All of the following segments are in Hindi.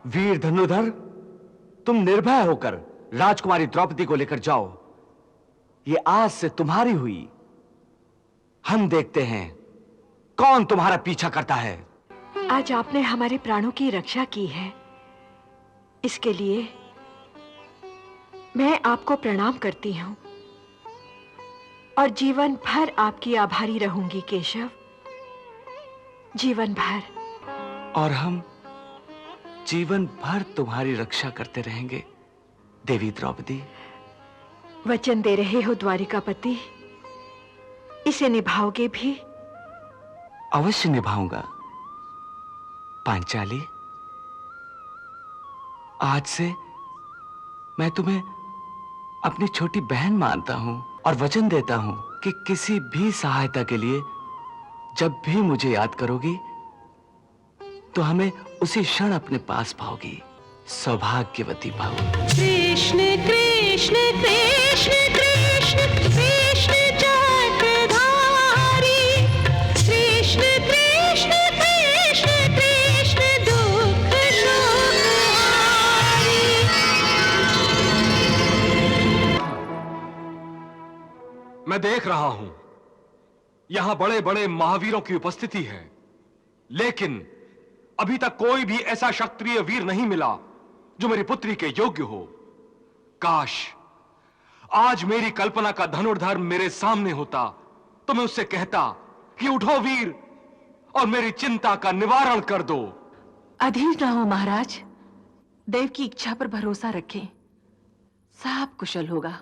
वीर धनुधर, तुम निर्भय होकर राजकुमारी द्रौपदी को लेकर जाओ। ये आज से तुम्हारी हुई। हम देखते हैं कौन तुम्हारा पीछा करता है। आज आपने हमारे प्राणों की रक्षा की है, इसके लिए मैं आपको प्रणाम करती हूं और जीवन भर आपकी आभारी रहूंगी केशव, जीवन भर। और हम जीवन भर तुम्हारी रक्षा करते रहेंगे देवी द्रौपदी। वचन दे रहे हो द्वारिकापति, इसे निभाओगे भी? अवश्य निभाऊंगा पांचाली। आज से मैं तुम्हें अपनी छोटी बहन मानता हूं और वचन देता हूं कि किसी भी सहायता के लिए जब भी मुझे याद करोगी तो हमें उसी क्षण अपने पास पाओगी, सौभाग्यवती पाओगी। कृष्ण कृष्ण कृष्ण कृष्ण कृष्ण चक्रधारी, कृष्ण कृष्ण कृष्ण कृष्ण दुख शोकहारी। मैं देख रहा हूं यहां बड़े बड़े महावीरों की उपस्थिति है, लेकिन अभी तक कोई भी ऐसा क्षत्रिय वीर नहीं मिला जो मेरी पुत्री के योग्य हो। काश आज मेरी कल्पना का धनुर्धर मेरे सामने होता तो मैं उससे कहता कि उठो वीर और मेरी चिंता का निवारण कर दो। अधीर ना हो महाराज, देव की इच्छा पर भरोसा रखें, सब कुशल होगा।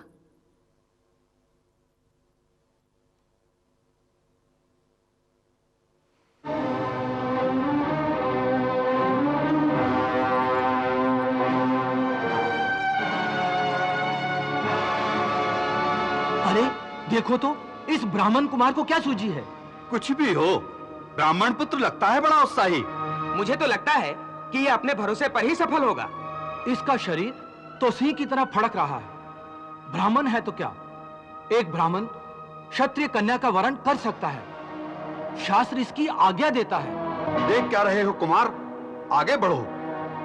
अरे देखो तो, इस ब्राह्मण कुमार को क्या सूझी है? कुछ भी हो, ब्राह्मण पुत्र लगता है बड़ा उत्साही। मुझे तो लगता है कि ये अपने भरोसे पर ही सफल होगा। इसका शरीर तो सिंह की तरह फड़क रहा है। ब्राह्मण है तो क्या, एक ब्राह्मण क्षत्रिय कन्या का वरण कर सकता है, शास्त्र इसकी आज्ञा देता है। देख क्या रहे हो कुमार, आगे बढ़ो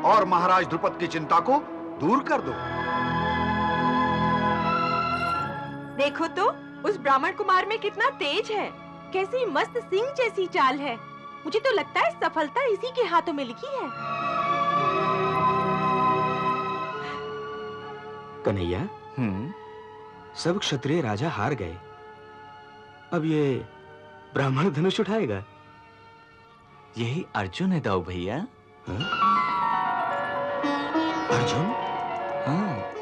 और महाराज द्रुपद की चिंता को दूर कर दो। देखो तो, उस ब्राह्मण कुमार में कितना तेज है, कैसी मस्त सिंह जैसी चाल है। मुझे तो लगता है सफलता इसी के हाथों में लिखी है। कन्हैया, सब क्षत्रिय राजा हार गए, अब ये ब्राह्मण धनुष उठाएगा। यही अर्जुन है दाऊ भैया। अर्जुन? हाँ।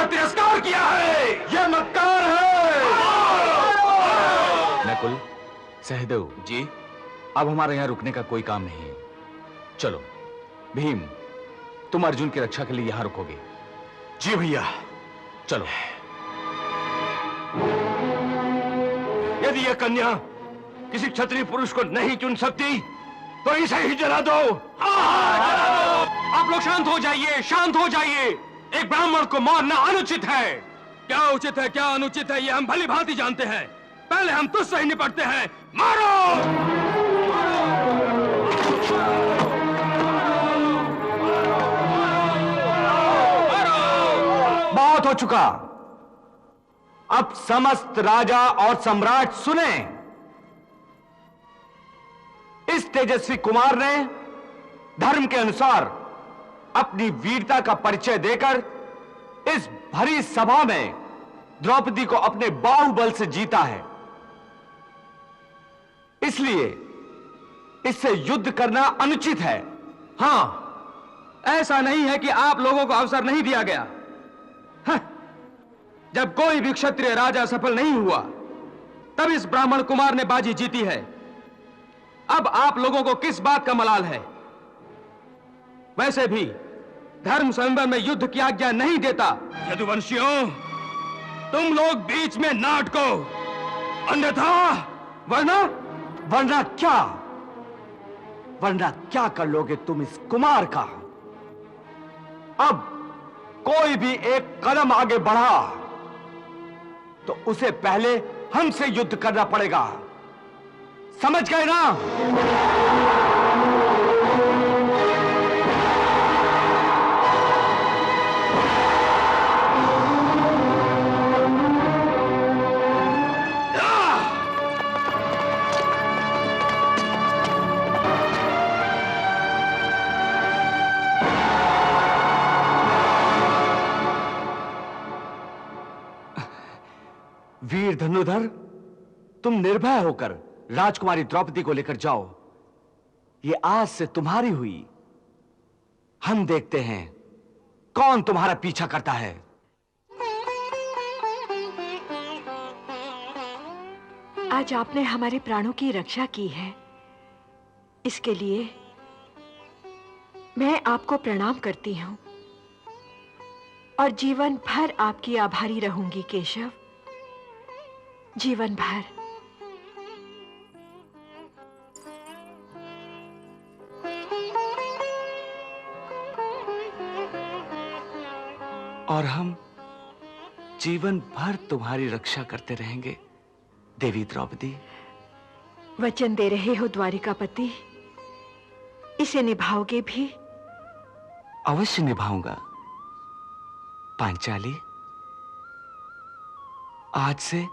तिरस्कार किया है, यह मक्कार है। नकुल, सहदेव जी, अब हमारे यहाँ रुकने का कोई काम नहीं है। चलो भीम, तुम अर्जुन की रक्षा के लिए यहाँ रुकोगे। जी भैया। चलो। यदि यह कन्या किसी क्षत्रिय पुरुष को नहीं चुन सकती तो इसे ही जला दो। आप लोग शांत हो जाइए, शांत हो जाइए। एक ब्राह्मण को मारना अनुचित है। क्या उचित है क्या अनुचित है ये हम भली भांति जानते हैं। पहले हम तुझसे ही निपटते हैं। मारो! बहुत हो चुका। अब समस्त राजा और सम्राट सुने। इस तेजस्वी कुमार ने धर्म के अनुसार अपनी वीरता का परिचय देकर इस भरी सभा में द्रौपदी को अपने बाहुबल से जीता है। इसलिए इससे युद्ध करना अनुचित है। हाँ, ऐसा नहीं है कि आप लोगों को अवसर नहीं दिया गया। जब कोई भी क्षत्रिय राजा सफल नहीं हुआ तब इस ब्राह्मण कुमार ने बाजी जीती है। अब आप लोगों को किस बात का मलाल है? वैसे भी धर्म संवर में युद्ध की आज्ञा नहीं देता। यदुवंशियों, तुम लोग बीच में ना अटको, अन्यथा वरना क्या कर लोगे तुम इस कुमार का? अब कोई भी एक कदम आगे बढ़ा तो उसे पहले हमसे युद्ध करना पड़ेगा। समझ गए ना? वीर धनुधर, तुम निर्भय होकर राजकुमारी द्रौपदी को लेकर जाओ। ये आज से तुम्हारी हुई। हम देखते हैं कौन तुम्हारा पीछा करता है। आज आपने हमारे प्राणों की रक्षा की है, इसके लिए मैं आपको प्रणाम करती हूं और जीवन भर आपकी आभारी रहूंगी केशव, जीवन भर। और हम जीवन भर तुम्हारी रक्षा करते रहेंगे देवी द्रौपदी। वचन दे रहे हो द्वारिकापति, इसे निभाओगे भी? अवश्य निभाऊंगा पांचाली। आज से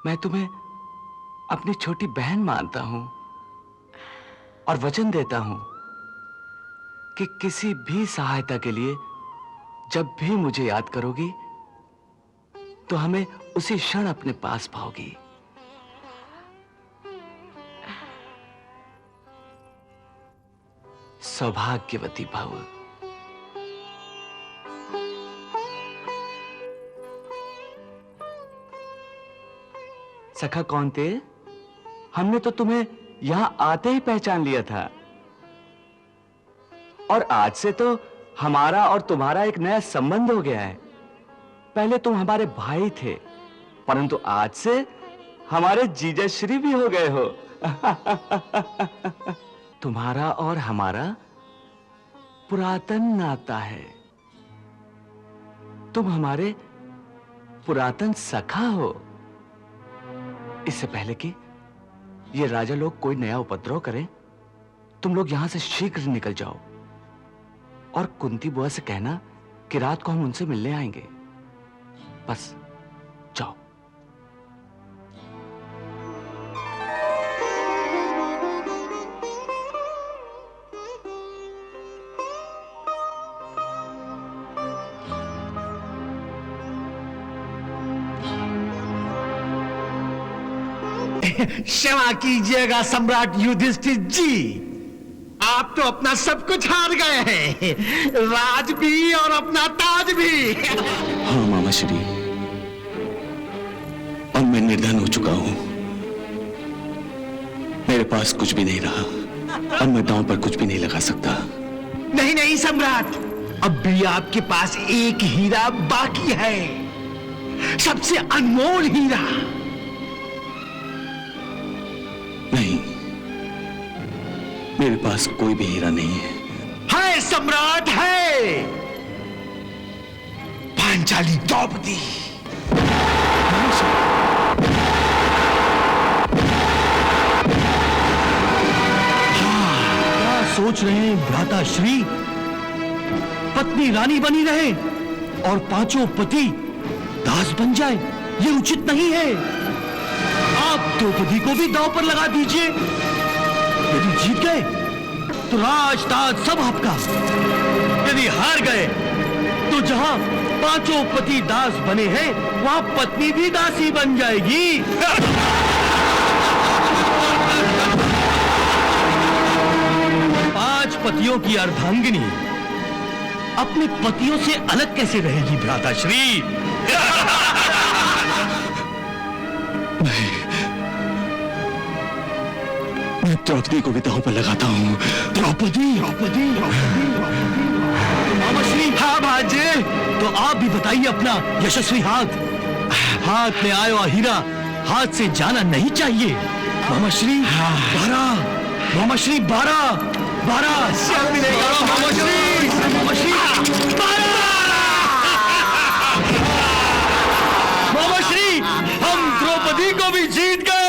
मैं तुम्हें अपनी छोटी बहन मानता हूं और वचन देता हूं कि किसी भी सहायता के लिए जब भी मुझे याद करोगी तो हमें उसी क्षण अपने पास पाओगी। सौभाग्यवती भव। सखा कौनते, हमने तो तुम्हें यहां आते ही पहचान लिया था और आज से तो हमारा और तुम्हारा एक नया संबंध हो गया है। पहले तुम हमारे भाई थे, परंतु आज से हमारे जीजा श्री भी हो गए हो। तुम्हारा और हमारा पुरातन नाता है। तुम हमारे पुरातन सखा हो। इससे पहले कि ये राजा लोग कोई नया उपद्रव करें, तुम लोग यहां से शीघ्र निकल जाओ और कुंती बुआ से कहना कि रात को हम उनसे मिलने आएंगे। बस जाओ। क्षमा कीजिएगा सम्राट युधिष्ठिर जी, आप तो अपना सब कुछ हार गए हैं, राज भी और अपना ताज भी। हाँ मामा श्री, और मैं निर्धन हो चुका हूं। मेरे पास कुछ भी नहीं रहा और मैं दांव पर कुछ भी नहीं लगा सकता। नहीं नहीं सम्राट, अब भी आपके पास एक हीरा बाकी है, सबसे अनमोल हीरा। मेरे पास कोई भी हीरा नहीं है। है सम्राट, है पांचाली द्रौपदी। क्या सोच रहे हैं भ्राता श्री? पत्नी रानी बनी रहे और पांचों पति दास बन जाए, ये उचित नहीं है। आप द्रौपदी को भी दांव पर लगा दीजिए। यदि जीत गए तो राज ताज सब आपका, यदि हार गए तो जहां पांचों पति दास बने हैं वहां पत्नी भी दासी बन जाएगी। पांच पतियों की अर्धांगिनी अपने पतियों से अलग कैसे रहेगी भ्राताश्री? मैं द्रौपदी को भी दांव पर लगाता हूं। द्रौपदी, द्रौपदी, मामाश्री। हाँ भांजे, तो आप भी बताइए अपना यशस्वी हाथ। हाथ में आया हीरा हाथ से जाना नहीं चाहिए। मामाश्री 12, मामाश्री 12, 12 मिलेगा। मामाश्री, मामाश्री 12। मामाश्री, हम द्रौपदी को भी जीत गए।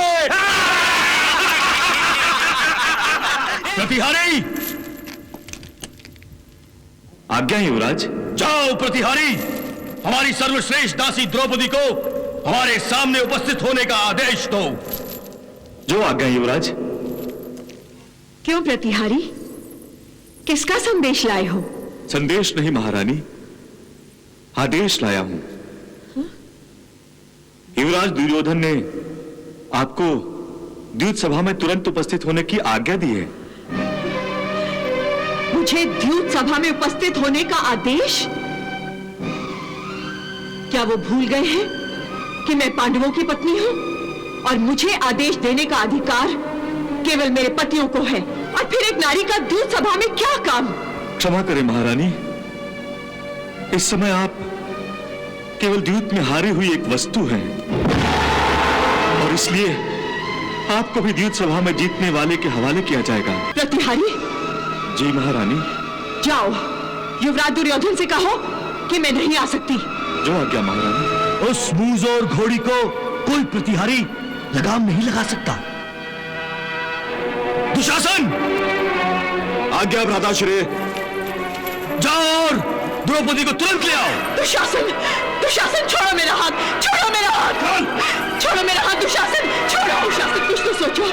प्रतिहारी, आज्ञा युवराज। जाओ प्रतिहारी, हमारी सर्वश्रेष्ठ दासी द्रौपदी को हमारे सामने उपस्थित होने का आदेश दो। जो आज्ञा युवराज। क्यों प्रतिहारी, किसका संदेश लाए हो? संदेश नहीं महारानी, आदेश लाया हूं। युवराज दुर्योधन ने आपको द्यूत सभा में तुरंत उपस्थित होने की आज्ञा दी है। मुझे द्यूत सभा में उपस्थित होने का आदेश? क्या वो भूल गए हैं कि मैं पांडवों की पत्नी हूं और मुझे आदेश देने का अधिकार केवल मेरे पतियों को है? और फिर एक नारी का द्यूत सभा में क्या काम? क्षमा करें महारानी, इस समय आप केवल द्यूत में हारी हुई एक वस्तु हैं और इसलिए आपको भी द्यूत सभा में जीतने वाले के हवाले किया जाएगा। प्रतिहारी, जी महारानी। जाओ युवराज दुर्योधन से कहो कि मैं नहीं आ सकती। जो आज्ञा महारानी। उस मूंजोर घोड़ी को कोई प्रतिहारी लगाम नहीं लगा सकता। दुशासन, आज्ञा भ्राताश्री। जाओ और द्रौपदी को तुरंत ले आओ। दुशासन, दुशासन छोड़ो मेरा हाथ, छोड़ो मेरा हाथ, छोड़ो मेरा हाथ दुशासन, छोड़ो। दुशासन कुछ तो सोचो,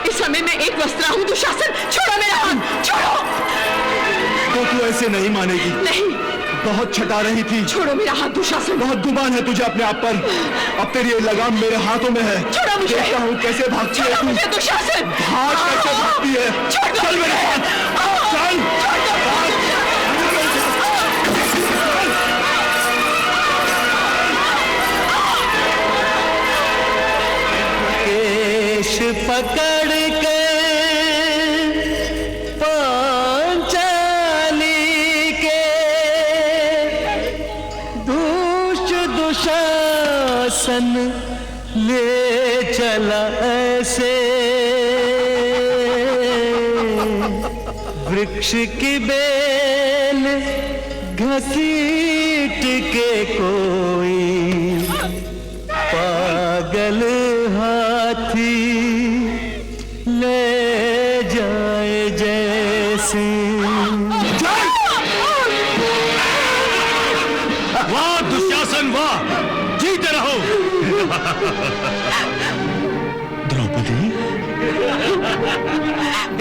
इस समय मैं एक वस्त्रा हूँ। दुशासन छोड़ो मेरा हाथ, छोड़ो। तो तू ऐसे नहीं मानेगी। नहीं, बहुत छटा रही थी। छोड़ो मेरा हाथ दुशासन। बहुत गुमान है तुझे अपने आप पर। अब तेरी ये लगाम मेरे हाथों में है। छोड़ो मुझे। देखता हूँ कैसे भागती है तू। मुझे दुशासन। भाग कैसे भागती है। चल मेरे हाथ, चल। केश पकड़ के पांचाली के दुशासन ले चला ऐसे, वृक्ष की बेल घसीट के कोई पागल हाथी ले जाए जैसे। वाह दुशासन वाह, जीते रहो। द्रौपदी,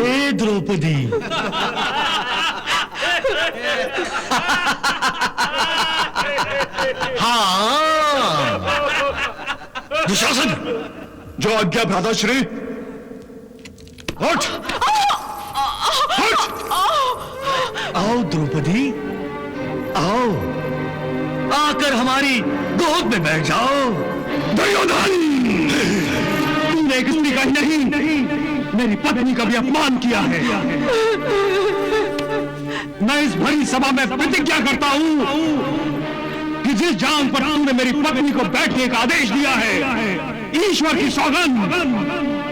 ए द्रौपदी, हाँ दुशासन, जो आज्ञा भ्राताश्री। उठ, उठ। आओ द्रौपदी, आओ, आकर हमारी गोद में बैठ जाओ। दुर्योधन, तूने एक स्त्री का नहीं मेरी पत्नी का भी अपमान किया है। मैं इस भरी सभा में प्रतिज्ञा करता हूं कि जिस जांग पर तूने मेरी पत्नी को बैठने का आदेश दिया है, ईश्वर की सौगंध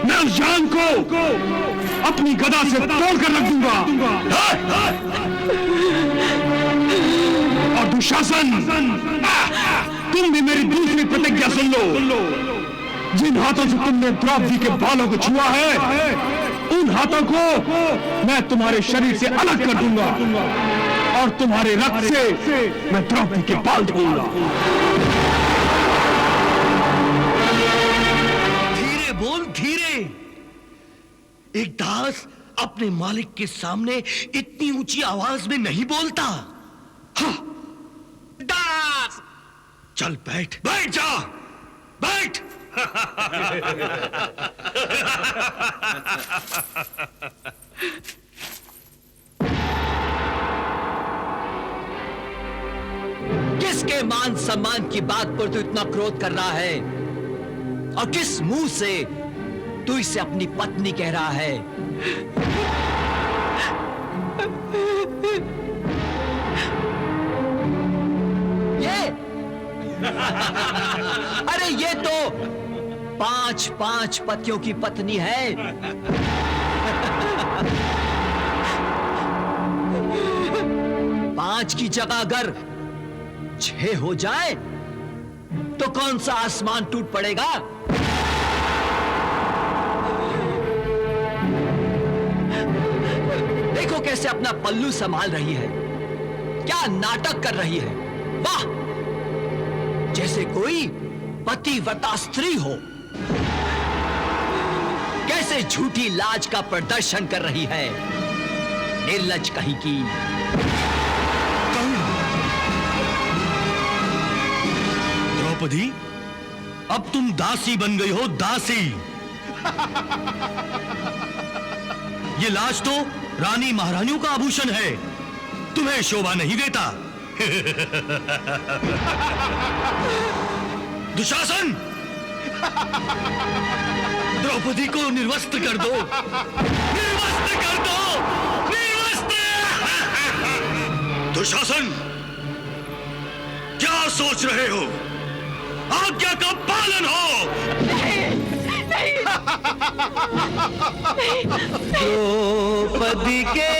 मैं उस जान को अपनी गदा से तोड़कर रख दूंगा। और दुशासन, तुम भी मेरी दूसरी प्रतिज्ञा सुन लो। जिन हाथों से तुमने द्रौपदी के बालों को छुआ है, उन हाथों को मैं तुम्हारे शरीर से अलग कर दूंगा और तुम्हारे रक्त से मैं द्रौपदी के बाल धोऊंगा। धीरे बोल, धीरे। एक दास अपने मालिक के सामने इतनी ऊंची आवाज में नहीं बोलता। हाँ। दास, चल बैठ, बैठ जा, बैठ। किसके मान सम्मान की बात पर तू इतना क्रोध कर रहा है? और किस मुंह से तू इसे अपनी पत्नी कह रहा है? ये अरे ये तो 5 पतियों की पत्नी है। पांच की जगह अगर 6 हो जाए तो कौन सा आसमान टूट पड़ेगा? देखो कैसे अपना पल्लू संभाल रही है, क्या नाटक कर रही है। वाह, जैसे कोई पतिव्रता स्त्री हो। कैसे झूठी लाज का प्रदर्शन कर रही है, निर्लज कहीं की। द्रौपदी, अब तुम दासी बन गई हो, दासी। ये लाज तो रानी महारानियों का आभूषण है, तुम्हें शोभा नहीं देता। दुशासन, द्रौपदी को निर्वस्त्र कर दो, निर्वस्त्र कर दो, निर्वस्त्र। दुशासन, क्या सोच रहे हो? आज्ञा का पालन हो। द्रौपदी के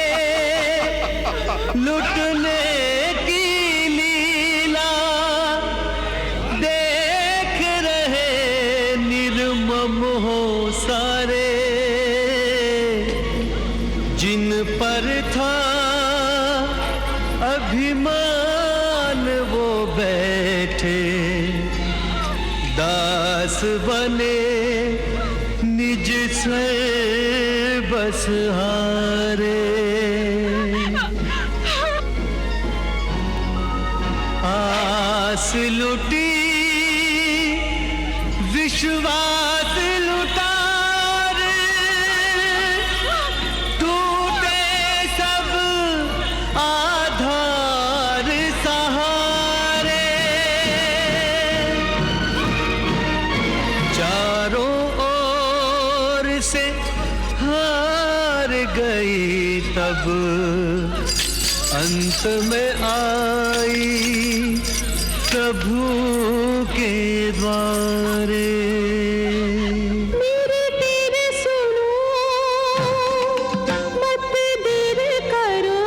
लुटने की लीला देख रहे निर्मम हो सारे। जिन पर था अभिमान वो बैठे दास बने निज से बस हारे। आस लुटी विश्वास लुटा रे, टूटे सब आधार सहारे। चारों ओर से हार गई तब अंत में आई प्रभु के द्वारे। मेरे तेरे सुनो, मत देर करो।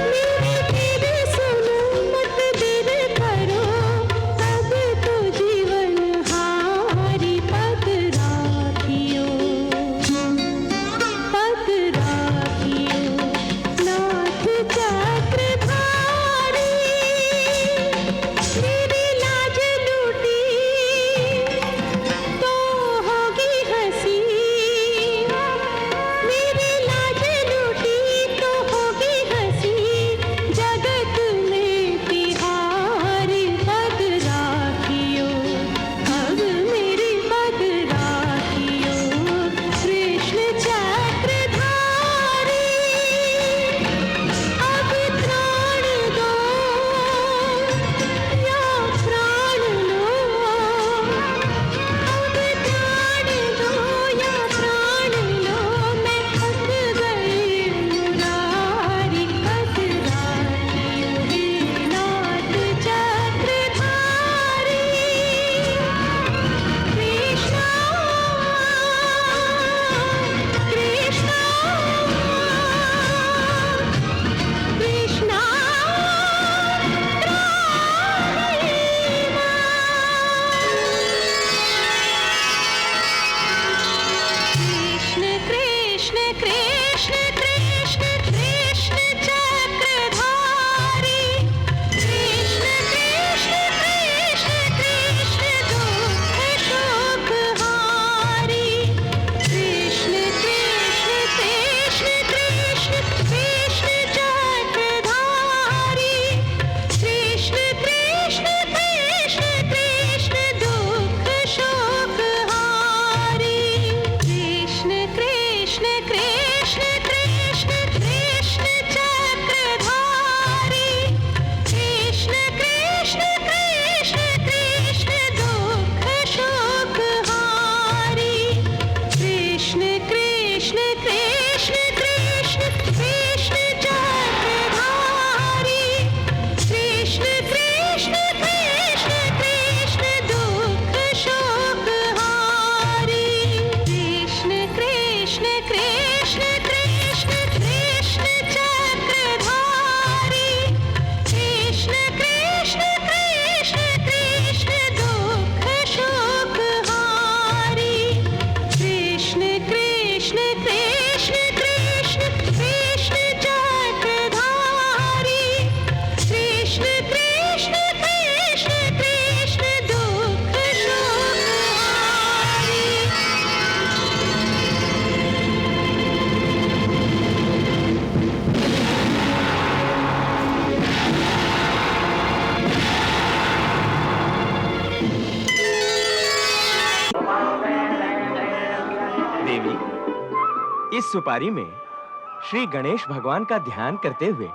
मेरे तेरे सुनो, मत देर करो। अब तो जीवन हारी पद राखियो, पद राखियो। नाथ चक्रधारी, मेरी लाज लूटी इस सुपारी में श्री गणेश भगवान का ध्यान करते हुए,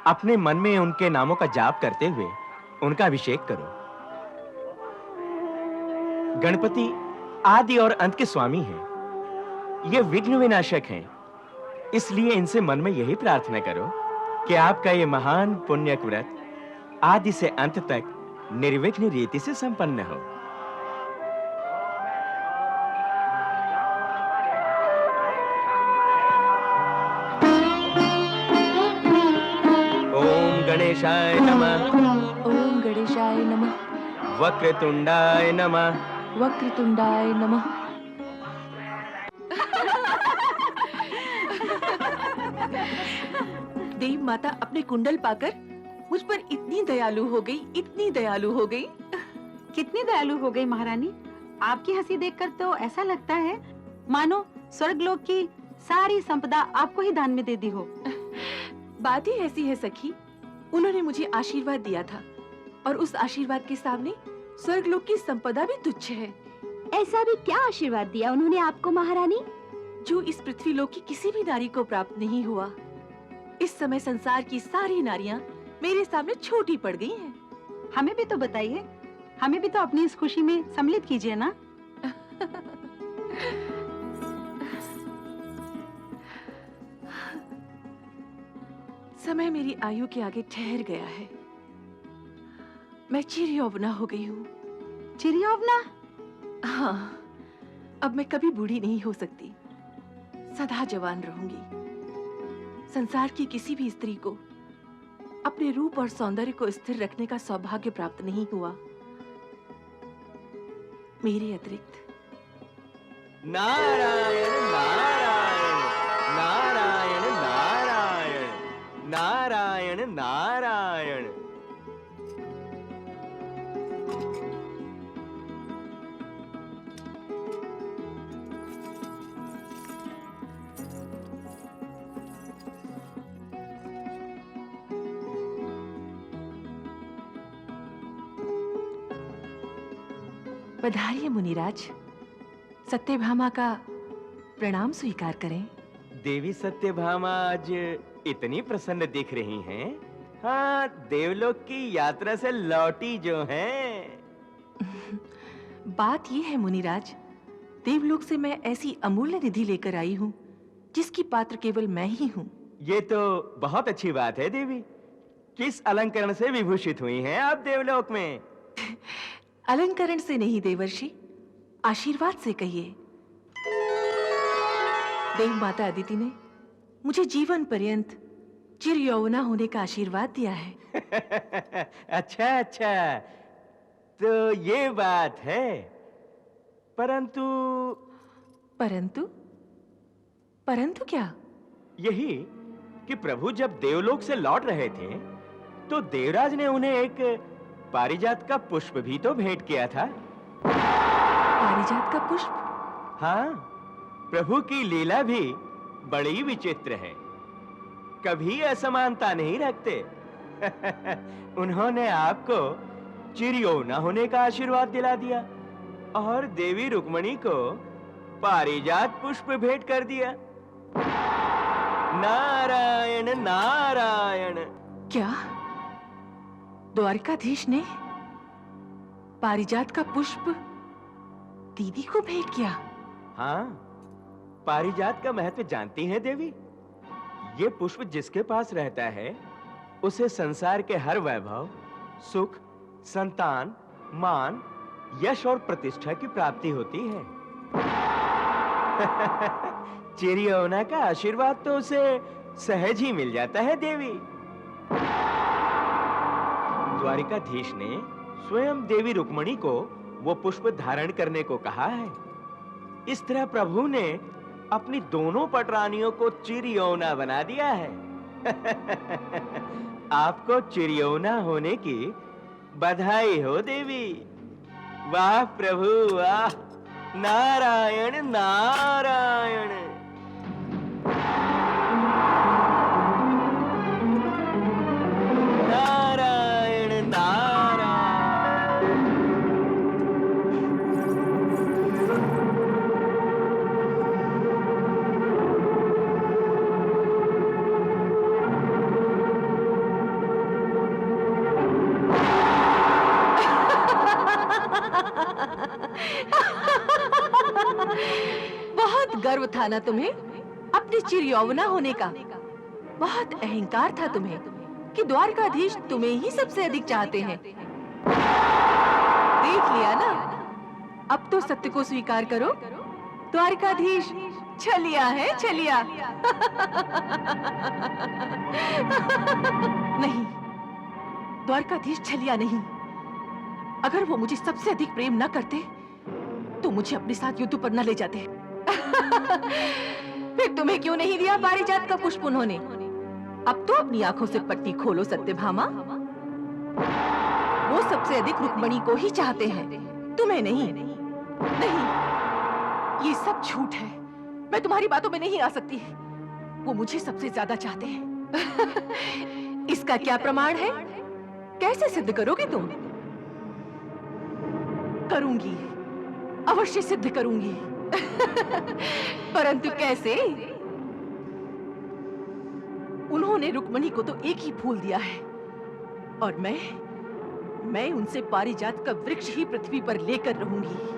अपने मन में उनके नामों का जाप करते हुए उनका अभिषेक करो। गणपति आदि और अंत के स्वामी हैं। ये विघ्न विनाशक हैं। इसलिए इनसे मन में यही प्रार्थना करो कि आपका ये महान पुण्यक व्रत आदि से अंत तक निर्विघ्न रीति से संपन्न हो। ओम गणेशाय नमः। ओम गणेशाय नमः। वक्रतुंडाय नमः। वक्रतुंडाय नमः। देव माता अपने कुंडल पाकर मुझ पर इतनी दयालु हो गई, इतनी दयालु हो गई। कितनी दयालु हो गई महारानी। आपकी हंसी देखकर तो ऐसा लगता है मानो स्वर्गलोक की सारी संपदा आपको ही दान में दे दी हो। बात ही ऐसी है सखी, उन्होंने मुझे आशीर्वाद दिया था और उस आशीर्वाद के सामने स्वर्गलोक की संपदा भी तुच्छ है। ऐसा भी क्या आशीर्वाद दिया उन्होंने आपको महारानी? जो इस पृथ्वी लोक की किसी भी नारी को प्राप्त नहीं हुआ। इस समय संसार की सारी नारियां मेरे सामने छोटी पड़ गई हैं। हमें भी तो बताइए, हमें भी तो अपनी इस खुशी में सम्मिलित कीजिए ना। समय मेरी आयु के आगे ठहर गया है। मैं चिरयौवना हो गई हूँ। चिरयौवना? हाँ, अब मैं कभी बूढ़ी नहीं हो सकती, सदा जवान रहूंगी। संसार की किसी भी स्त्री को अपने रूप और सौंदर्य को स्थिर रखने का सौभाग्य प्राप्त नहीं हुआ मेरे अतिरिक्त। नारायण नारायण नारायण नारायण नारायण नारायण। पधारिए मुनिराज, सत्यभामा का प्रणाम स्वीकार करें। देवी सत्यभामा आज इतनी प्रसन्न दिख रही हैं। हाँ, देवलोक की यात्रा से लौटी जो हैं। बात यह है मुनिराज, देवलोक से मैं ऐसी अमूल्य निधि लेकर आई हूँ जिसकी पात्र केवल मैं ही हूँ। ये तो बहुत अच्छी बात है देवी। किस अलंकरण से विभूषित हुई हैं आप देवलोक में? अलंकरण से नहीं देवर्षि, आशीर्वाद से कहिए। देव माता अदिति ने मुझे जीवन पर्यंत चिरयौवना होने का आशीर्वाद दिया है। अच्छा अच्छा, तो ये बात है। परंतु परंतु परंतु क्या? यही कि प्रभु जब देवलोक से लौट रहे थे तो देवराज ने उन्हें एक पारिजात का पुष्प भी तो भेंट किया था। पारिजात का पुष्प? हाँ, प्रभु की लीला भी बड़ी विचित्र है, कभी असमानता नहीं रखते। उन्होंने आपको चिरयौवना होने का आशीर्वाद दिला दिया और देवी रुक्मणी को पारिजात पुष्प भेंट कर दिया। नारायण नारायण। क्या द्वारकाधीश ने पारिजात का पुष्प दीदी को भेंट किया? हाँ, पारिजात का महत्व जानती हैं देवी? ये पुष्प जिसके पास रहता है उसे संसार के हर वैभव, सुख, संतान, मान, यश और प्रतिष्ठा की प्राप्ति होती है। चिरयौवना का आशीर्वाद तो उसे सहज ही मिल जाता है देवी। द्वारिकाधीश ने स्वयं देवी रुक्मणी को वो पुष्प धारण करने को कहा है। इस तरह प्रभु ने अपनी दोनों पटरानियों को चिरयौवना बना दिया है। आपको चिरयौवना होने की बधाई हो देवी। वाह प्रभु वाह। नारायण नारायण। नारायण नारायण। गर्व था ना तुम्हें अपने चिरयौवना होने का। बहुत अहंकार था तुम्हें कि द्वारकाधीश तुम्हें ही सबसे अधिक चाहते हैं। देख लिया ना, अब तो सत्य को स्वीकार करो, द्वारकाधीश छलिया है, छलिया। नहीं, द्वारकाधीश छलिया नहीं। अगर वो मुझे सबसे अधिक प्रेम न करते तो मुझे अपने साथ युद्ध पर न ले जाते। फिर तुम्हें क्यों नहीं दिया पारिजात का पुष्प उन्होंने? अब तो अपनी आंखों से पट्टी खोलो सत्यभामा। वो सबसे अधिक रुक्मणी को ही चाहते हैं, तुम्हें नहीं। नहीं, ये सब झूठ है। मैं तुम्हारी बातों में नहीं आ सकती। वो मुझे सबसे ज्यादा चाहते हैं। इसका क्या प्रमाण है? कैसे सिद्ध करोगे तुम? करूंगी, अवश्य सिद्ध करूंगी। परंतु कैसे? उन्होंने रुक्मणी को तो एक ही फूल दिया है और मैं उनसे पारिजात का वृक्ष ही पृथ्वी पर लेकर रहूंगी।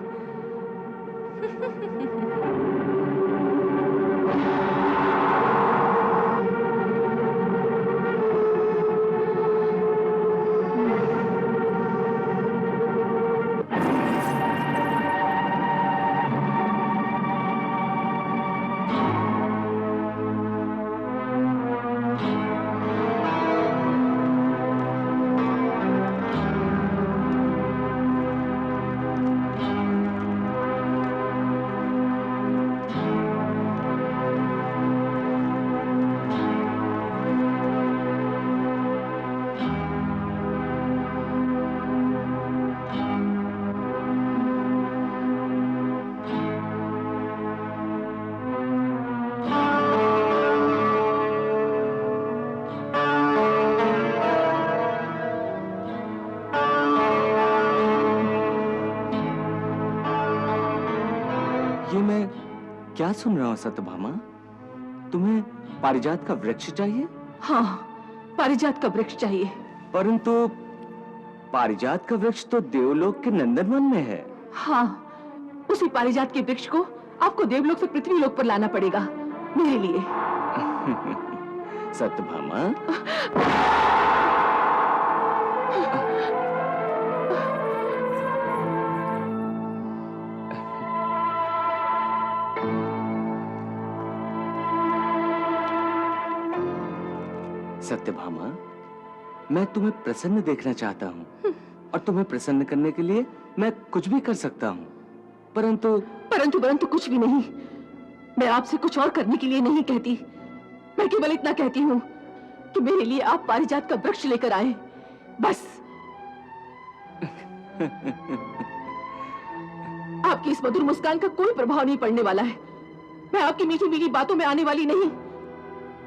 ये मैं क्या सुन रहा हूँ सत्यभामा? तुम्हें पारिजात का वृक्ष चाहिए? हाँ, पारिजात का वृक्ष चाहिए। परंतु पारिजात का वृक्ष तो देवलोक के नंदनवन में है। हाँ, उसी पारिजात के वृक्ष को आपको देवलोक से पृथ्वीलोक पर लाना पड़ेगा मेरे लिए। सत्यभामा, सत्यभामा, मैं तुम्हें प्रसन्न देखना चाहता हूँ और तुम्हें प्रसन्न करने के लिए मैं कुछ भी कर सकता हूँ, परंतु कुछ भी नहीं। मैं आपसे कुछ और करने के लिए नहीं कहती। मैं केवल इतना कहती हूँ कि मेरे लिए आप पारिजात का वृक्ष लेकर आए, बस। आपकी इस मधुर मुस्कान का कोई प्रभाव नहीं पड़ने वाला है। मैं आपकी मीठी मीठी बातों में आने वाली नहीं।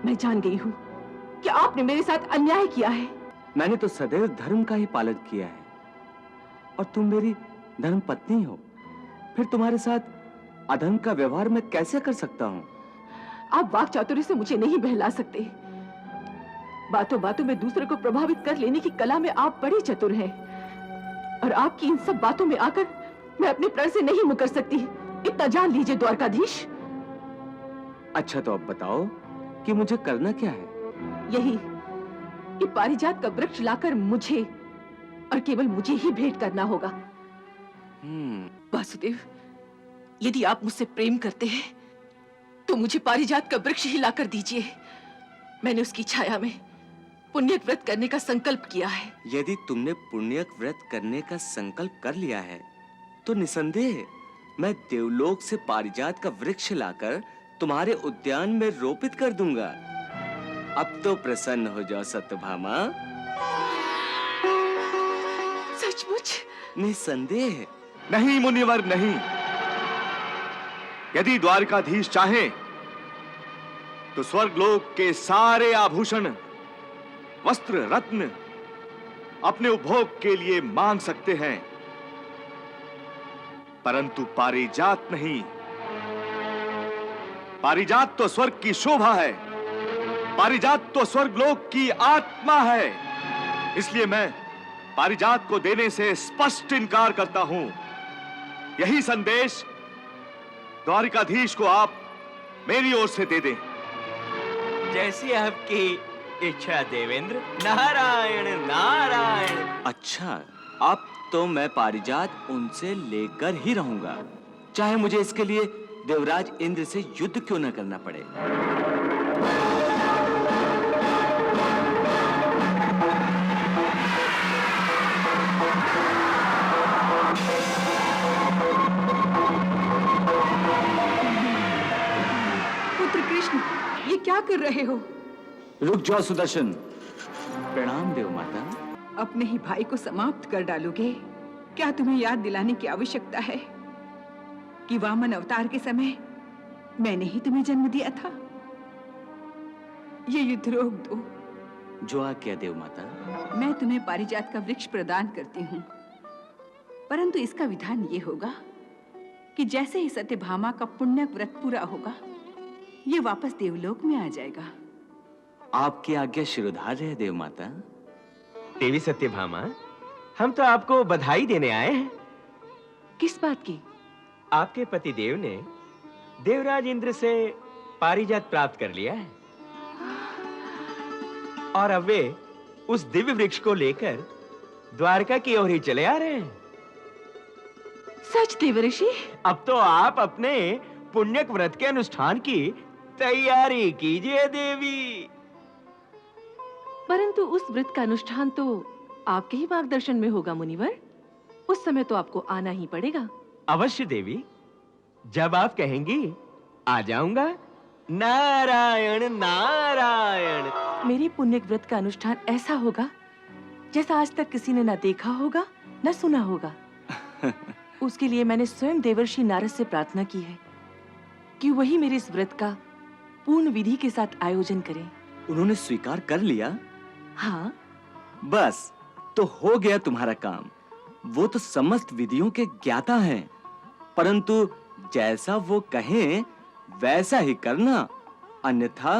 मैं जान गई हूँ कि आपने मेरे साथ अन्याय किया है। मैंने तो सदैव धर्म का ही पालन किया है और तुम मेरी धर्म पत्नी हो, फिर तुम्हारे साथ अधर्म का व्यवहार मैं कैसे कर सकता हूँ? आप वाक चातुर्य से मुझे नहीं बहला सकते। बातों बातों में दूसरे को प्रभावित कर लेने की कला में आप बड़े चतुर हैं और आपकी इन सब बातों में आकर मैं अपने प्रण से नहीं मुकर सकती। इतना जान लीजिए द्वारकाधीश। अच्छा, तो अब बताओ कि मुझे करना क्या है? यही कि पारिजात का वृक्ष लाकर मुझे और केवल मुझे ही भेंट करना होगा। वासुदेव, यदि आप मुझसे प्रेम करते हैं तो मुझे पारिजात का वृक्ष ही लाकर दीजिए। मैंने उसकी छाया में पुण्यक व्रत करने का संकल्प किया है। यदि तुमने पुण्यक व्रत करने का संकल्प कर लिया है तो निसंदेह मैं देवलोक से पारिजात का वृक्ष लाकर तुम्हारे उद्यान में रोपित कर दूंगा। अब तो प्रसन्न हो जाओ सत्यभामा। सचमुच? निसंदेह। नहीं मुनिवर, नहीं। यदि द्वारकाधीश चाहे तो स्वर्गलोक के सारे आभूषण, वस्त्र, रत्न अपने उपभोग के लिए मांग सकते हैं, परंतु पारिजात नहीं। पारिजात तो स्वर्ग की शोभा है, पारिजात तो स्वर्गलोक की आत्मा है। इसलिए मैं पारिजात को देने से स्पष्ट इनकार करता हूं। यही संदेश द्वारिकाधीश को आप मेरी ओर से दे दें। जैसी आपकी इच्छा देवेंद्र। नारायण नारायण। अच्छा, अब तो मैं पारिजात उनसे लेकर ही रहूंगा, चाहे मुझे इसके लिए देवराज इंद्र से युद्ध क्यों न करना पड़े। पुत्र कृष्ण, ये क्या कर रहे हो? रुक जाओ सुदर्शन। प्रणाम देव माता। अपने ही भाई को समाप्त कर डालोगे? क्या तुम्हें याद दिलाने की आवश्यकता है कि वामन अवतार के समय मैंने ही तुम्हें जन्म दिया था? ये युद्ध रोक दो। जो आज्ञा देव माता। मैं तुम्हें पारिजात का वृक्ष प्रदान करती हूँ, परंतु इसका विधान ये होगा कि जैसे ही सत्यभामा का पुण्य व्रत पूरा होगा, ये वापस देवलोक में आ जाएगा। आपकी आज्ञा शिरोधार्य है देव माता। देवी सत्यभामा, हम तो आपको बधाई देने आए हैं। किस बात की? आपके पति देव ने देवराज इंद्र से पारिजात प्राप्त कर लिया है और अब वे उस दिव्य वृक्ष को लेकर द्वारका की ओर ही चले आ रहे हैं। सच देवर्षि? अब तो आप अपने पुण्यक व्रत के अनुष्ठान की तैयारी कीजिए देवी। परंतु उस व्रत का अनुष्ठान तो आपके ही मार्गदर्शन में होगा मुनिवर। उस समय तो आपको आना ही पड़ेगा। अवश्य देवी, जब आप कहेंगी आ जाऊंगा। नारायण नारायण। मेरे पुण्यक व्रत का अनुष्ठान ऐसा होगा जैसा आज तक किसी ने न देखा होगा न सुना होगा। उसके लिए मैंने स्वयं देवर्षि नारद से प्रार्थना की है कि वही मेरे इस व्रत का पूर्ण विधि के साथ आयोजन करें। उन्होंने स्वीकार कर लिया? हाँ। बस तो हो गया तुम्हारा काम। वो तो समस्त विधियों के ज्ञाता हैं, परंतु जैसा वो कहें वैसा ही करना, अन्यथा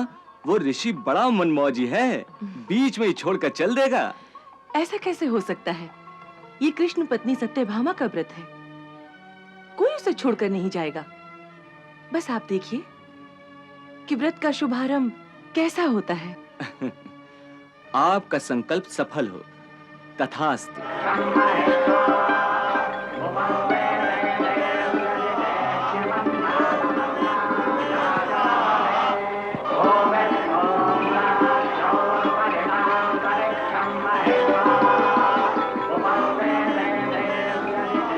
वो ऋषि बड़ा मनमौजी है, बीच में ही छोड़कर चल देगा। ऐसा कैसे हो सकता है? ये कृष्ण पत्नी सत्यभामा का व्रत है, कोई उसे छोड़कर नहीं जाएगा। बस आप देखिए कि व्रत का शुभारंभ कैसा होता है। आपका संकल्प सफल हो। तथास्तु।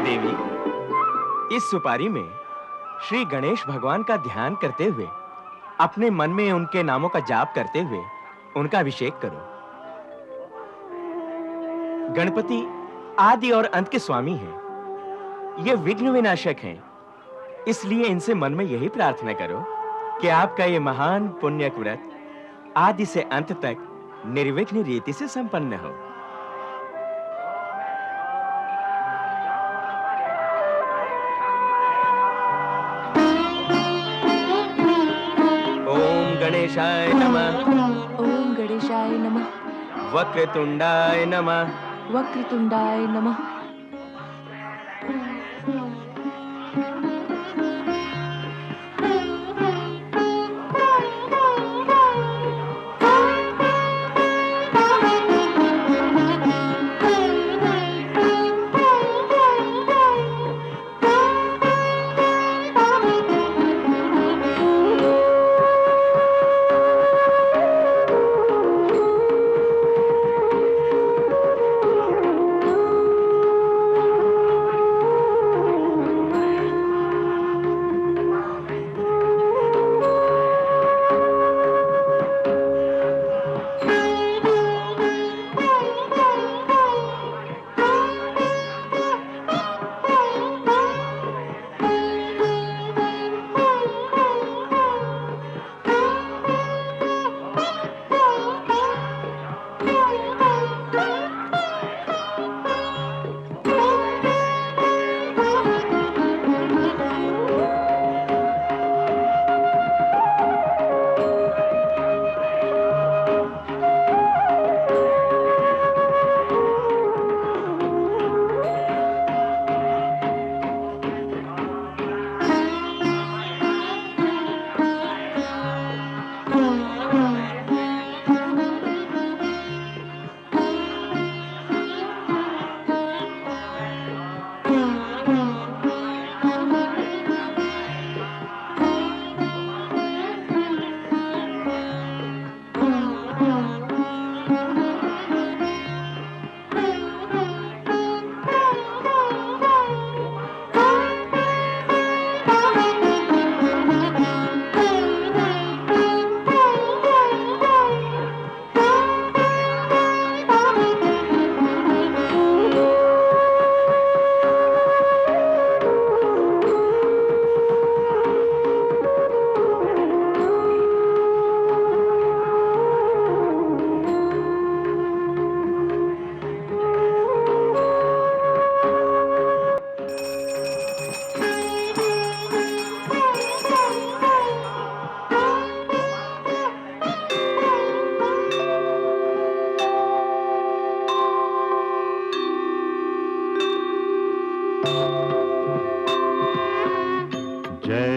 देवी, इस सुपारी में श्री गणेश भगवान का ध्यान करते हुए, अपने मन में उनके नामों का जाप करते हुए उनका अभिषेक करो। गणपति आदि और अंत के स्वामी हैं। ये विघ्न विनाशक हैं, इसलिए इनसे मन में यही प्रार्थना करो कि आपका ये महान पुण्यक व्रत आदि से अंत तक निर्विघ्न रीति से संपन्न हो। ओम गणेशाय नमः। ओम गणेशाय नमः। वक्रतुंडाय नमः। वक्रतुंडाय नमः।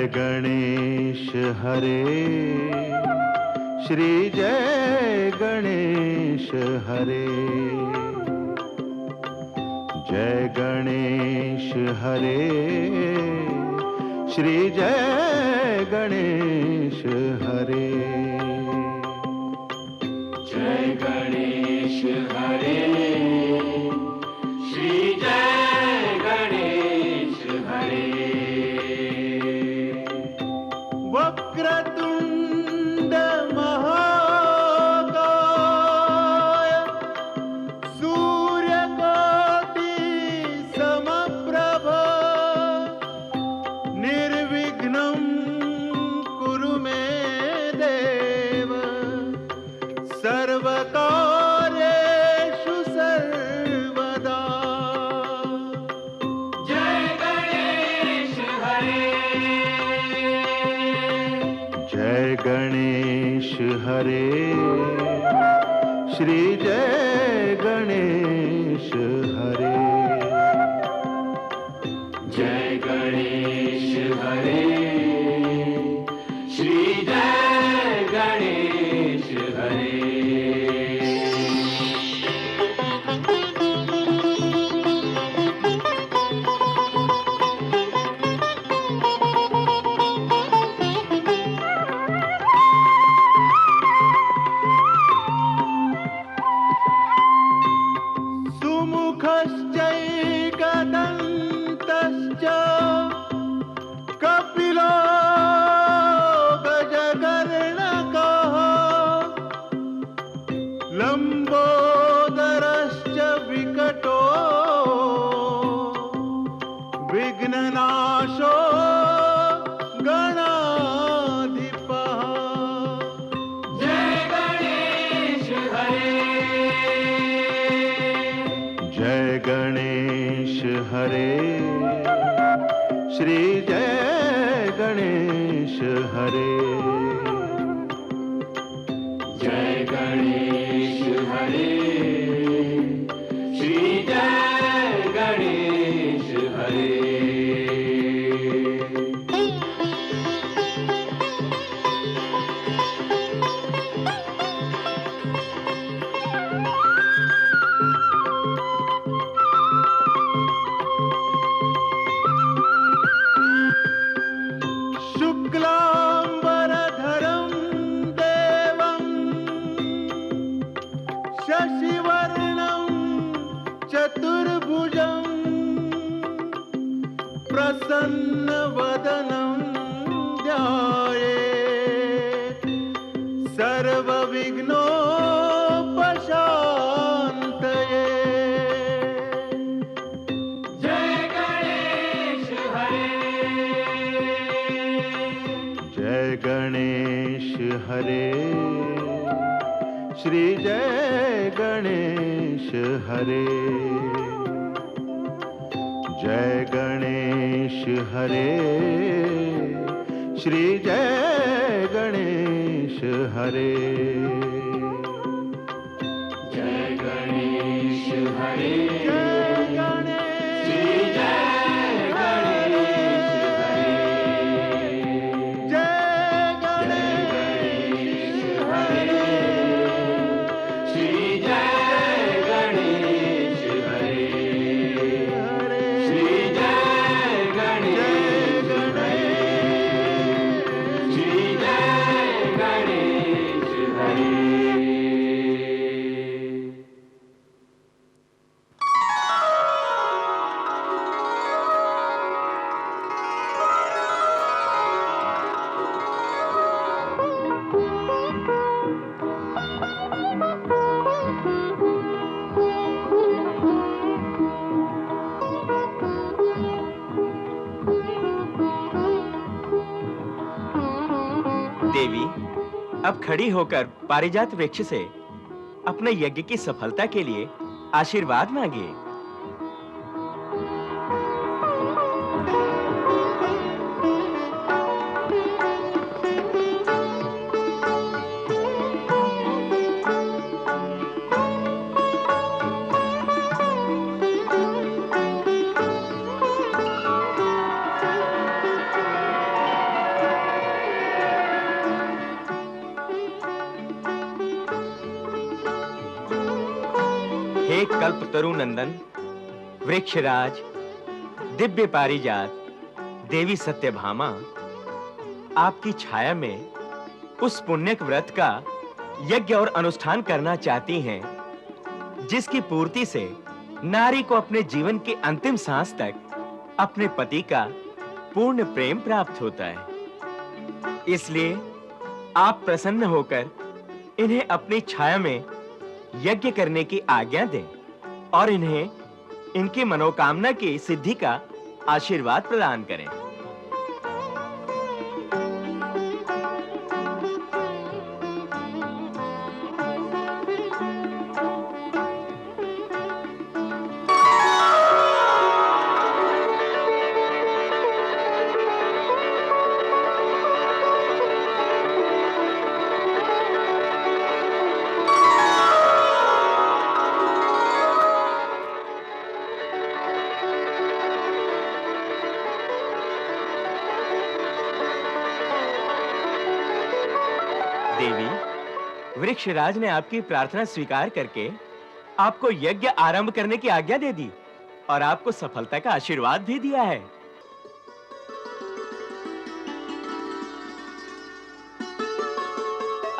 जय गणेश हरे श्री जय गणेश हरे जय गणेश हरे श्री जय गणेश हरे जय गणेश हरे श्री जय गणेश हरे वक्रतुंड महाकाय सूर्यकोटि समप्रभ निर्विघ्नं कुरु मे देव सर्वकार्येषु सर्वदा जय गणेश हरे जय गणेश हरे श्री जय गणेश हरे जय गणेश हरे श्री जय गणेश हरे सुमुखश्चैकदन्तश्च कपिलो गजकर्णकः लम्बोदरश्च विकटो विघ्ननाशो गणाधिपः जय गणेश हरे जय गणेश हरे श्री जय गणेश हरे जय गणेश हरे श्री जय गणेश हरे शुक्लांबरधरं देवं शशिवर्णं चतुर्भुजं प्रसन्नवदनं ध्यायेत् सर्वविघ्नोपशान्तये जय गणेश हरे जय गणेश हरे श्री जय गणेश हरे जय गणेश हरे श्री जय गणेश हरे जय गणेश हरे जय गणेश श्री जय गणेश हरे जय गणेश हरे श्री जय गणेश हरे श्री जय गणेश हरे श्री जय गणेश हरे देवी, अब खड़ी होकर पारिजात वृक्ष से अपने यज्ञ की सफलता के लिए आशीर्वाद मांगिए। हे कल्प तरु नंदन, वृक्षराज, दिव्य पारिजात, देवी सत्यभामा, आपकी छाया में उस पुण्यक व्रत का यज्ञ और अनुष्ठान करना चाहती हैं, जिसकी पूर्ति से नारी को अपने जीवन के अंतिम सांस तक अपने पति का पूर्ण प्रेम प्राप्त होता है। इसलिए आप प्रसन्न होकर इन्हें अपनी छाया में यज्ञ करने की आज्ञा दें और इन्हें इनकी मनोकामना की सिद्धि का आशीर्वाद प्रदान करें। देवी, वृक्षराज ने आपकी प्रार्थना स्वीकार करके आपको यज्ञ आरंभ करने की आज्ञा दे दी और आपको सफलता का आशीर्वाद भी दिया है।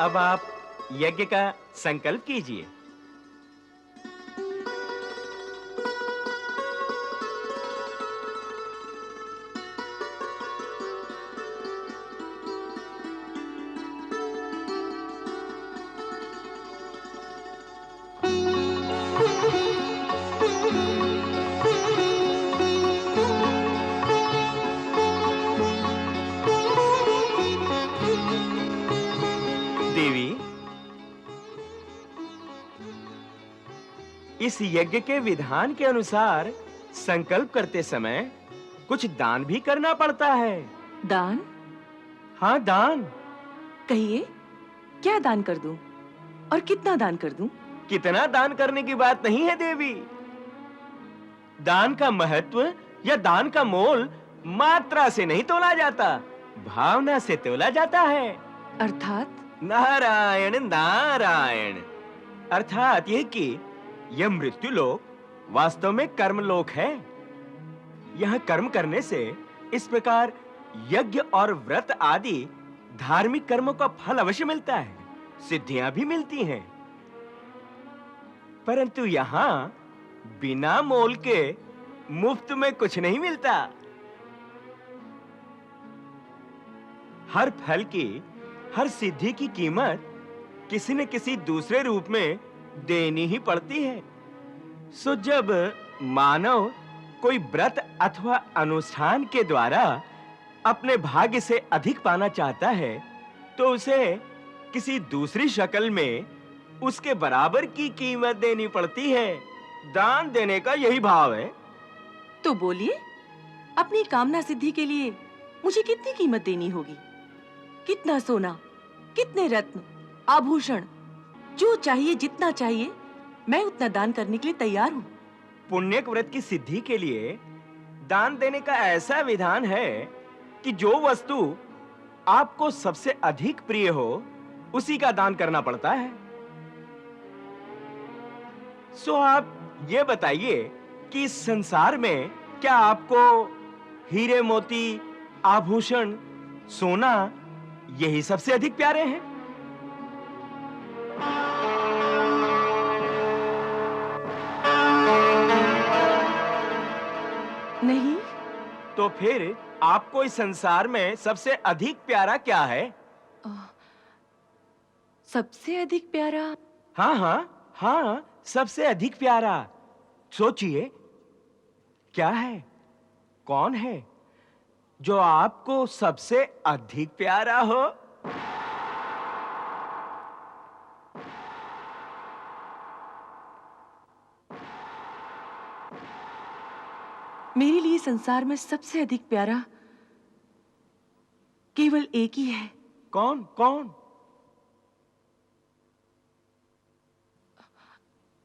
अब आप यज्ञ का संकल्प कीजिए। देवी, इस यज्ञ के विधान के अनुसार संकल्प करते समय कुछ दान भी करना पड़ता है। दान? हाँ, दान। कहिए, क्या दान कर दूं और कितना दान कर दूं? कितना दान करने की बात नहीं है देवी। दान का महत्व या दान का मोल मात्रा से नहीं तोला जाता, भावना से तोला जाता है। अर्थात? नारायण नारायण। अर्थात यह कि यह मृत्यु लोक वास्तव में कर्म लोक है। यह कर्म करने से इस प्रकार यज्ञ और व्रत आदि धार्मिक कर्मों का फल अवश्य मिलता है, सिद्धियां भी मिलती हैं। परंतु यहाँ बिना मोल के मुफ्त में कुछ नहीं मिलता। हर फल की, हर सिद्धि की कीमत किसी न किसी दूसरे रूप में देनी ही पड़ती है। सो जब मानव कोई व्रत अथवा अनुष्ठान के द्वारा अपने भाग्य से अधिक पाना चाहता है, तो उसे किसी दूसरी शक्ल में उसके बराबर की कीमत देनी पड़ती है। दान देने का यही भाव है। तो बोलिए, अपनी कामना सिद्धि के लिए मुझे कितनी कीमत देनी होगी? कितना सोना, कितने रत्न, आभूषण, जो चाहिए, जितना चाहिए, मैं उतना दान करने के लिए तैयार हूँ। पुण्यक व्रत की सिद्धि के लिए दान देने का ऐसा विधान है कि जो वस्तु आपको सबसे अधिक प्रिय हो, उसी का दान करना पड़ता है। सो आप ये बताइए कि इस संसार में क्या आपको हीरे मोती, आभूषण, सोना यही सबसे अधिक प्यारे हैं? नहीं। तो फिर आपको इस संसार में सबसे अधिक प्यारा क्या है? सबसे अधिक प्यारा? हाँ हाँ हाँ, सबसे अधिक प्यारा। सोचिए, क्या है, कौन है जो आपको सबसे अधिक प्यारा हो? मेरे लिए संसार में सबसे अधिक प्यारा केवल एक ही है। कौन कौन?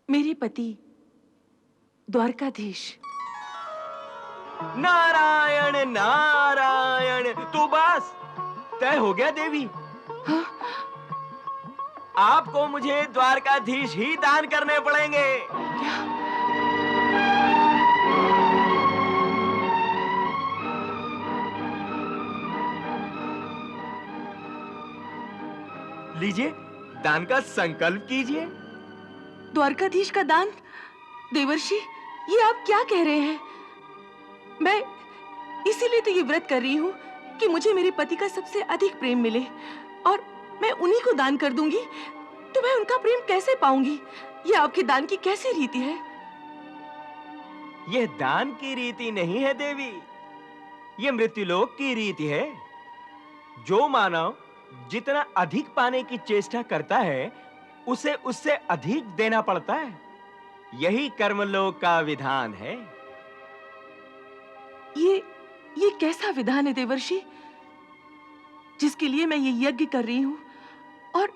मेरे पति द्वारकाधीश। नारायण नारायण। तो बस तय हो गया देवी। हाँ? आपको मुझे द्वारकाधीश ही दान करने पड़ेंगे। लीजिए, दान का संकल्प कीजिए। द्वारकाधीश का दान? देवर्षि, ये आप क्या कह रहे हैं? मैं इसीलिए तो ये व्रत कर रही हूँ कि मुझे मेरे पति का सबसे अधिक प्रेम मिले, और मैं उन्हीं को दान कर दूंगी तो मैं उनका प्रेम कैसे पाऊंगी? ये आपके दान की कैसी रीति है? यह दान की रीति नहीं है देवी, यह मृत्युलोक की रीति है। जो मानव जितना अधिक पाने की चेष्टा करता है, उसे उससे अधिक देना पड़ता है। यही कर्मलोक का विधान है। ये कैसा विधान है देवर्षि, जिसके लिए मैं ये यज्ञ कर रही हूँ और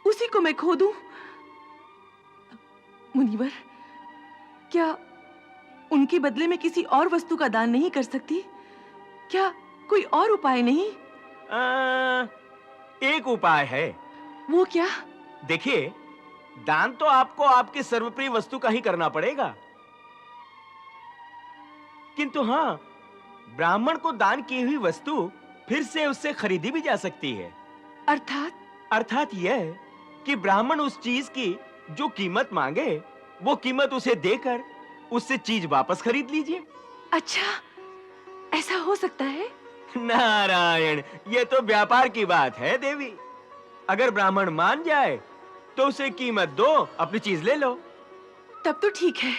उसी को मैं खो दूं? मुनिवर, क्या उनके बदले में किसी और वस्तु का दान नहीं कर सकती? क्या कोई और उपाय नहीं? एक उपाय है। वो क्या? देखिए, दान तो आपको आपके सर्वप्रिय वस्तु का ही करना पड़ेगा, किंतु हां, ब्राह्मण को दान की हुई वस्तु फिर से उससे खरीदी भी जा सकती है। अर्थात यह कि ब्राह्मण उस चीज की जो कीमत मांगे, वो कीमत उसे देकर उससे चीज वापस खरीद लीजिए। अच्छा, ऐसा हो सकता है? नारायण, ये तो व्यापार की बात है देवी। अगर ब्राह्मण मान जाए तो उसे कीमत दो, अपनी चीज ले लो। तब तो ठीक है।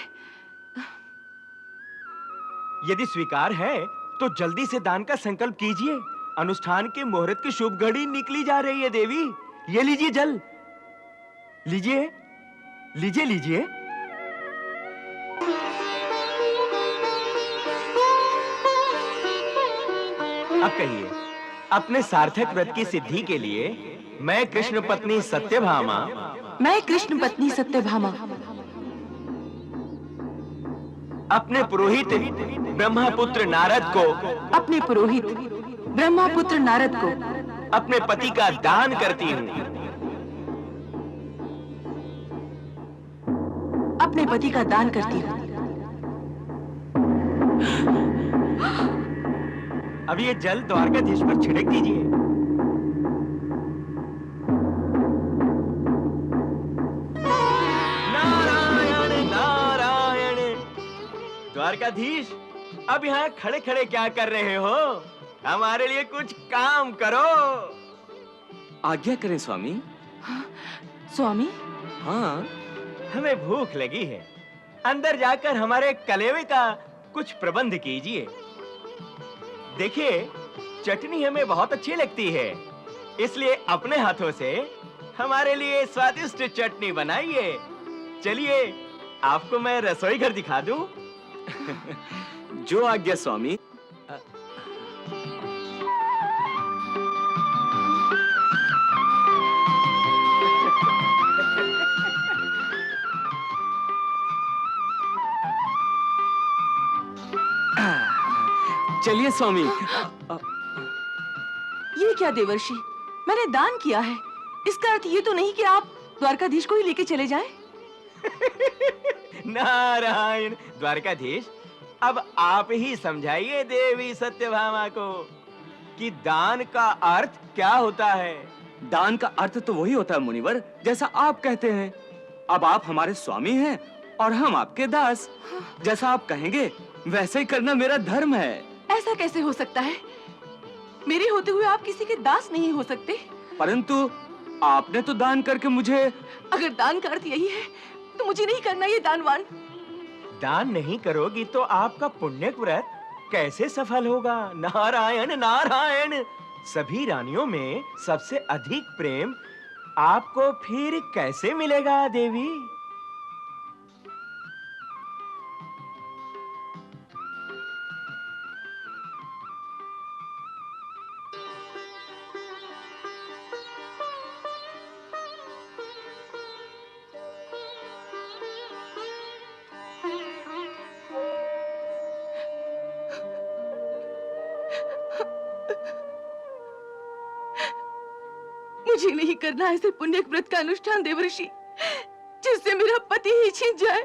यदि स्वीकार है तो जल्दी से दान का संकल्प कीजिए। अनुष्ठान के मुहूर्त की शुभ घड़ी निकली जा रही है देवी। ये लीजिए जल, लीजिए लीजिए लीजिए। अब कहिए, अपने सार्थक व्रत की सिद्धि के लिए मैं कृष्ण पत्नी सत्यभामा अपने पुरोहित ब्रह्मपुत्र नारद को अपने पति का दान करती हूँ। अब ये जल द्वारकाधीश पर छिड़क दीजिए। नारायण नारायण। द्वारकाधीश, अब यहाँ खड़े खड़े क्या कर रहे हो? हमारे लिए कुछ काम करो। आज्ञा करें स्वामी। स्वामी? हाँ, हमें भूख लगी है। अंदर जाकर हमारे कलेवे का कुछ प्रबंध कीजिए। देखिए, चटनी हमें बहुत अच्छी लगती है, इसलिए अपने हाथों से हमारे लिए स्वादिष्ट चटनी बनाइए। चलिए, आपको मैं रसोई घर दिखा दूं। जो आज्ञा स्वामी। चलिए स्वामी। ये क्या देवर्षि, मैंने दान किया है, इसका अर्थ ये तो नहीं कि आप द्वारकाधीश को ही लेके चले जाएं? नारायण। द्वारकाधीश, अब आप ही समझाइए देवी सत्यभामा को कि दान का अर्थ क्या होता है। दान का अर्थ तो वही होता है मुनिवर, जैसा आप कहते हैं। अब आप हमारे स्वामी हैं और हम आपके दास। जैसा आप कहेंगे वैसे ही करना मेरा धर्म है। ऐसा कैसे हो सकता है? मेरे होते हुए आप किसी के दास नहीं हो सकते। परंतु आपने तो दान करके मुझे। अगर दान का अर्थ यही है तो मुझे नहीं करना ये दानवान। दान नहीं करोगी तो आपका पुण्य व्रत कैसे सफल होगा? नारायण नारायण। सभी रानियों में सबसे अधिक प्रेम आपको फिर कैसे मिलेगा देवी? मुझे नहीं करना ऐसे पुण्य व्रत का अनुष्ठान देवर्षि जिससे मेरा पति ही छिन जाए।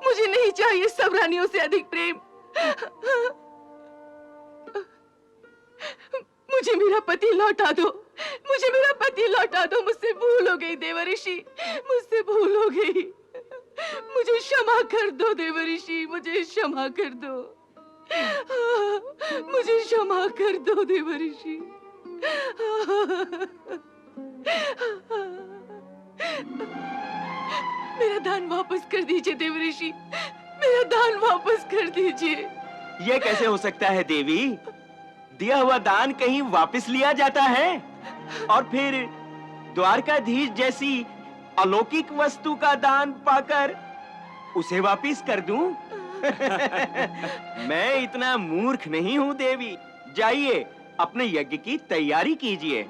मुझे नहीं चाहिए सब रानियों से अधिक प्रेम। मुझे मेरा पति लौटा दो, मुझे मेरा पति लौटा दो। मुझसे भूल हो गई देवर्षि, मुझसे भूल हो गई। मुझे क्षमा कर दो देवर्षि, मुझे क्षमा कर दो, मुझे क्षमा कर दो देवर्षि। मेरा दान वापस कर दीजिए देवर्षि, मेरा दान वापस कर दीजिए। ये कैसे हो सकता है देवी? दिया हुआ दान कहीं वापस लिया जाता है? और फिर द्वारकाधीश जैसी अलौकिक वस्तु का दान पाकर उसे वापस कर दूं? मैं इतना मूर्ख नहीं हूं देवी। जाइए अपने यज्ञ की तैयारी कीजिए।